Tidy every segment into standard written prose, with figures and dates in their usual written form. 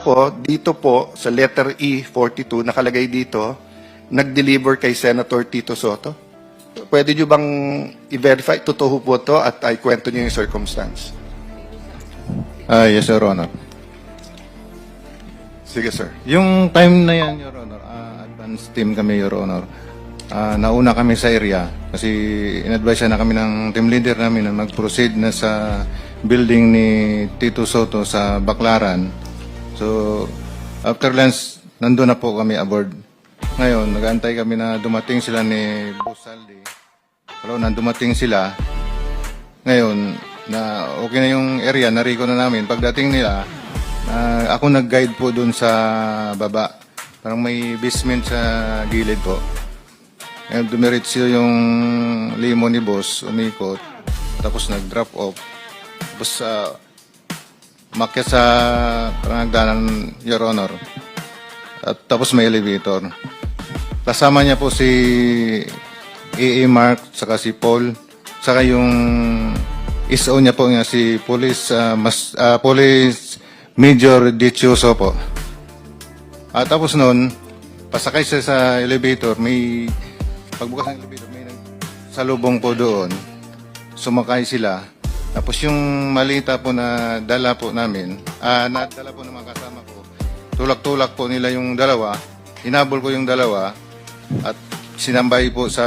po, dito po, sa letter E42, nakalagay dito, nag-deliver kay Senator Tito Soto. Pwede nyo bang i-verify? Totoo po to at ay kwento nyo yung circumstance. Yes, Your Honor. Sige, sir. Yung time na yan, Your Honor, advance team kami, Your Honor. Nauna kami sa area kasi in-advise na kami ng team leader namin na mag-proceed na sa building ni Tito Soto sa Baclaran. So, after lunch, nandun na po kami aboard. Ngayon, nag-aantay kami na dumating sila ni Boss Saldi. Pero nang dumating sila, ngayon, na okay na yung area, nariko na namin. Pagdating nila, ako nag-guide po dun sa baba. Parang may basement sa gilid po. Ngayon, dumiretso yung limo ni Boss, umikot. Tapos nag-drop off. Tapos umakyat sa parang Your Honor. At tapos may elevator. Kasama niya po si A.A. Mark, saka si Paul, saka yung ISO niya po nga si Police Major Dichoso po. At tapos noon, pasakay siya sa elevator, may pagbukas ng elevator, may salubong po doon. Sumakay sila. Tapos yung malita po na dala po namin, nadala po ng mga kasama ko, tulak-tulak po nila yung dalawa, hinabol ko yung dalawa, at sinambay po sa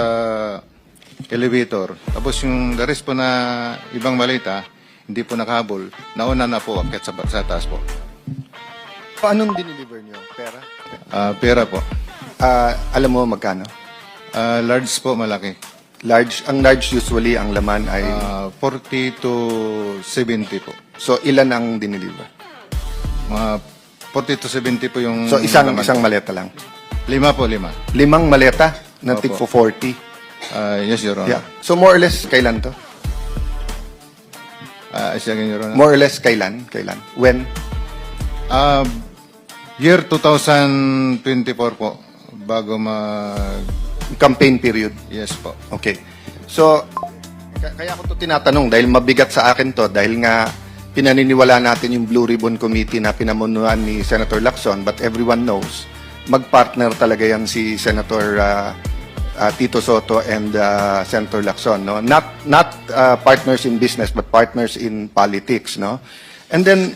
elevator. Tapos yung the rest po na ibang malita, hindi po nakahabol, nauna na po akit sa taas po. Anong dineliver nyo? Pera? Pera po. Alam mo magkano? Large po, malaki. Large, ang large usually, ang laman ay... 40 to 70 po. So, ilan ang dineliver? Mga 40 to 70 po yung... So, isang laman. maleta lang? 5 po, 5. 5 maleta na Opo. tig for 40? Yes, Your Honor. Yeah. So, more or less, kailan to? Again, Your Honor. More or less, kailan? Kailan? When? Year 2024 po, bago Campaign period? Yes po. Okay. So, kaya ko to tinatanong dahil mabigat sa akin to dahil nga pinaniniwala natin yung Blue Ribbon Committee na pinamunuan ni Senator Lacson, but everyone knows magpartner talaga yan si Senator Tito Soto and Senator Lacson, no? Not partners in business but partners in politics, no? And then